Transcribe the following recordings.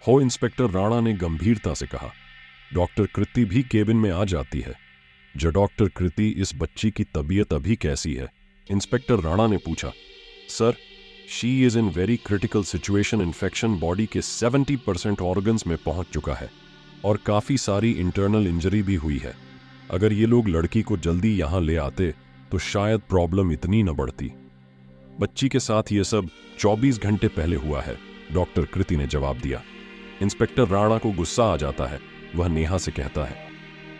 हो, इंस्पेक्टर राणा ने गंभीरता से कहा। डॉक्टर कृति भी केबिन में आ जाती है। जो डॉक्टर कृति, इस बच्ची की तबीयत अभी कैसी है? इंस्पेक्टर राणा ने पूछा। Sir, she is in very critical situation. Infection body के 70% ऑर्गन्स में पहुंच चुका है और काफी सारी इंटरनल इंजरी भी हुई है। अगर ये लोग लड़की को जल्दी यहां ले आते तो शायद प्रॉब्लम इतनी न बढ़ती। बच्ची के साथ ये सब 24 घंटे पहले हुआ है, डॉक्टर कृति ने जवाब दिया। इंस्पेक्टर राणा को गुस्सा आ जाता है। वह नेहा से कहता है,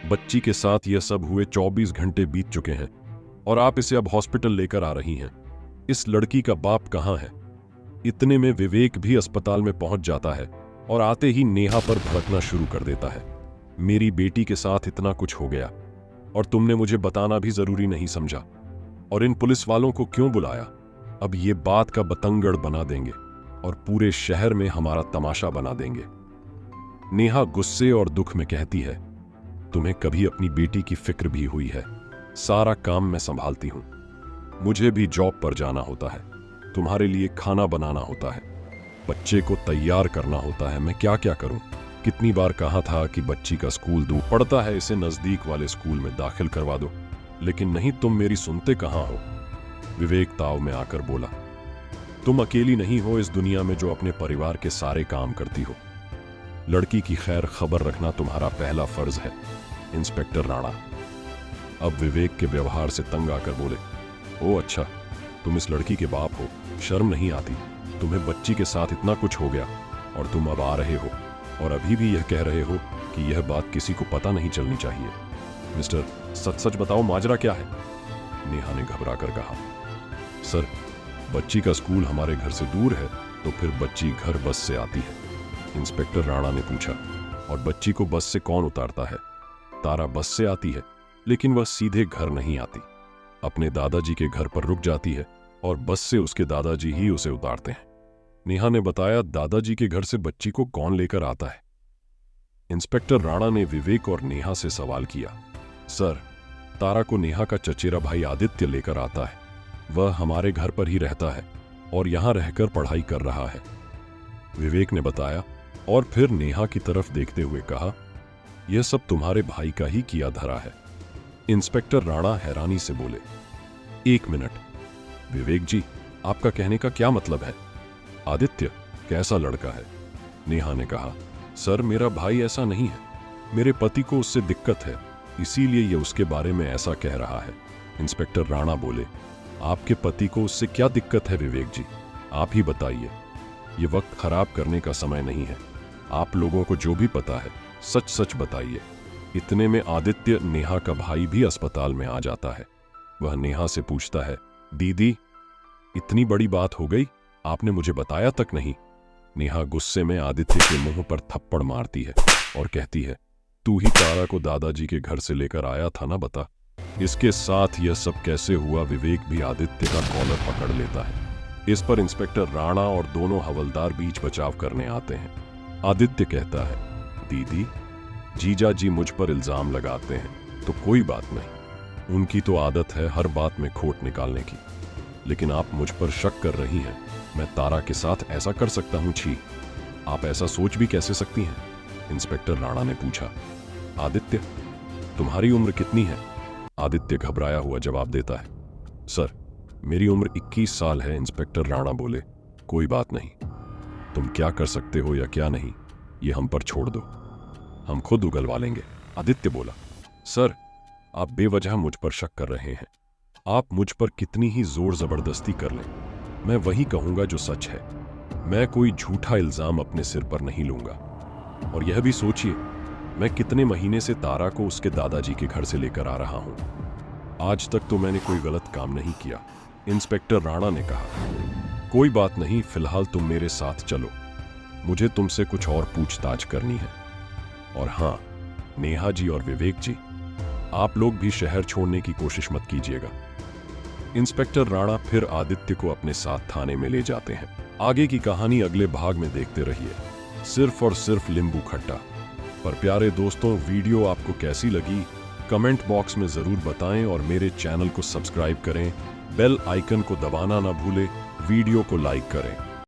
बच्ची के साथ यह सब हुए 24 घंटे बीत चुके हैं और आप इसे अब हॉस्पिटल लेकर आ रही हैं। इस लड़की का बाप कहां है? इतने में विवेक भी अस्पताल में पहुंच जाता है और आते ही नेहा पर भड़कना शुरू कर देता है। मेरी बेटी के साथ इतना कुछ हो गया और तुमने मुझे बताना भी जरूरी नहीं समझा। और इन पुलिस वालों को क्यों बुलाया? अब ये बात का बतंगड़ बना देंगे और पूरे शहर में हमारा तमाशा बना देंगे। नेहा गुस्से और दुख में कहती है, तुम्हें कभी अपनी बेटी की फिक्र भी हुई है? सारा काम मैं संभालती हूं। मुझे भी जॉब पर जाना होता है, तुम्हारे लिए खाना बनाना होता है, बच्चे को तैयार करना होता है। मैं क्या क्या करूं? कितनी बार कहा था कि बच्ची का स्कूल दूर पड़ता है, इसे नजदीक वाले स्कूल में दाखिल करवा दो, लेकिन नहीं, तुम मेरी सुनते कहां हो? विवेक ताव में आकर बोला, तुम अकेली नहीं हो इस दुनिया में जो अपने परिवार के सारे काम करती हो। लड़की की खैर खबर रखना तुम्हारा पहला फर्ज है। इंस्पेक्टर राणा अब विवेक के व्यवहार से तंग आकर बोले, ओ अच्छा, तुम इस लड़की के बाप हो, शर्म नहीं आती? तुम्हें बच्ची के साथ इतना कुछ हो गया और तुम अब आ रहे हो और अभी भी यह कह रहे हो कि यह बात किसी को पता नहीं चलनी चाहिए। मिस्टर, सच सच बताओ, माजरा क्या है? नेहा ने घबरा कर कहा, सर, बच्ची का स्कूल हमारे घर से दूर है, तो फिर बच्ची घर बस से आती है। इंस्पेक्टर राणा ने पूछा, और बच्ची को बस से कौन उतारता है? तारा बस से आती है, लेकिन वह सीधे घर नहीं आती, अपने दादाजी के घर पर रुक जाती है और बस से उसके दादाजी ही उसे उतारते हैं। नेहा ने बताया, दादाजी के घर से बच्ची को कौन लेकर आता है? इंस्पेक्टर राणा ने विवेक और नेहा से सवाल किया। सर, तारा को नेहा का चचेरा भाई आदित्य लेकर आता है। वह हमारे घर पर ही रहता है और यहां रहकर पढ़ाई कर रहा है, विवेक ने बताया और फिर नेहा की तरफ देखते हुए कहा, यह सब तुम्हारे भाई का ही किया धरा है। इंस्पेक्टर राणा हैरानी से बोले, एक मिनट, विवेक जी, आपका कहने का क्या मतलब है? आदित्य कैसा लड़का है? नेहा ने कहा, सर, मेरा भाई ऐसा नहीं है, मेरे पति को उससे दिक्कत है, इसीलिए यह उसके बारे में ऐसा कह रहा है। इंस्पेक्टर राणा बोले, आपके पति को उससे क्या दिक्कत है विवेक जी? आप ही बताइए। ये वक्त खराब करने का समय नहीं है। आप लोगों को जो भी पता है सच सच बताइए। इतने में आदित्य, नेहा का भाई, भी अस्पताल में आ जाता है। वह नेहा से पूछता है, दीदी, इतनी बड़ी बात हो गई, आपने मुझे बताया तक नहीं। नेहा गुस्से में आदित्य के मुंह पर थप्पड़ मारती है और कहती है, तू ही तारा को दादाजी के घर से लेकर आया था ना, बता। इसके साथ यह सब कैसे हुआ? विवेक भी आदित्य का कॉलर पकड़ लेता है। इस पर इंस्पेक्टर राणा और दोनों हवलदार बीच बचाव करने आते हैं। आदित्य कहता है, दीदी, जीजा जी मुझ पर इल्जाम लगाते हैं तो कोई बात नहीं, उनकी तो आदत है हर बात में खोट निकालने की, लेकिन आप मुझ पर शक कर रही हैं, मैं तारा के साथ ऐसा कर सकता हूं? छी, आप ऐसा सोच भी कैसे सकती हैं? इंस्पेक्टर राणा ने पूछा। आदित्य, तुम्हारी उम्र कितनी है? आदित्य घबराया हुआ जवाब देता है, सर, मेरी उम्र 21 साल है। इंस्पेक्टर राणा बोले, कोई बात नहीं, तुम क्या कर सकते हो या क्या नहीं, ये हम पर छोड़ दो, हम खुद उगलवा लेंगे। आदित्य बोला, सर, आप बेवजह मुझ पर शक कर रहे हैं। आप मुझ पर कितनी ही जोर जबरदस्ती कर लें, मैं वही कहूंगा जो सच है। मैं कोई झूठा इल्जाम अपने सिर पर नहीं लूंगा। और यह भी सोचिए, मैं कितने महीने से तारा को उसके दादाजी के घर से लेकर आ रहा हूं। आज तक तो मैंने कोई गलत काम नहीं किया। इंस्पेक्टर राणा ने कहा, कोई बात नहीं, फिलहाल तुम मेरे साथ चलो, मुझे तुमसे कुछ और पूछताछ करनी है। और हां, नेहा जी और विवेक जी, आप लोग भी शहर छोड़ने की कोशिश मत कीजिएगा। इंस्पेक्टर राणा फिर आदित्य को अपने साथ थाने में ले जाते हैं। आगे की कहानी अगले भाग में देखते रहिए, सिर्फ और सिर्फ लींबू खट्टा पर। प्यारे दोस्तों, वीडियो आपको कैसी लगी कमेंट बॉक्स में जरूर बताएं और मेरे चैनल को सब्सक्राइब करें, बेल आइकन को दबाना ना भूलें, वीडियो को लाइक करें।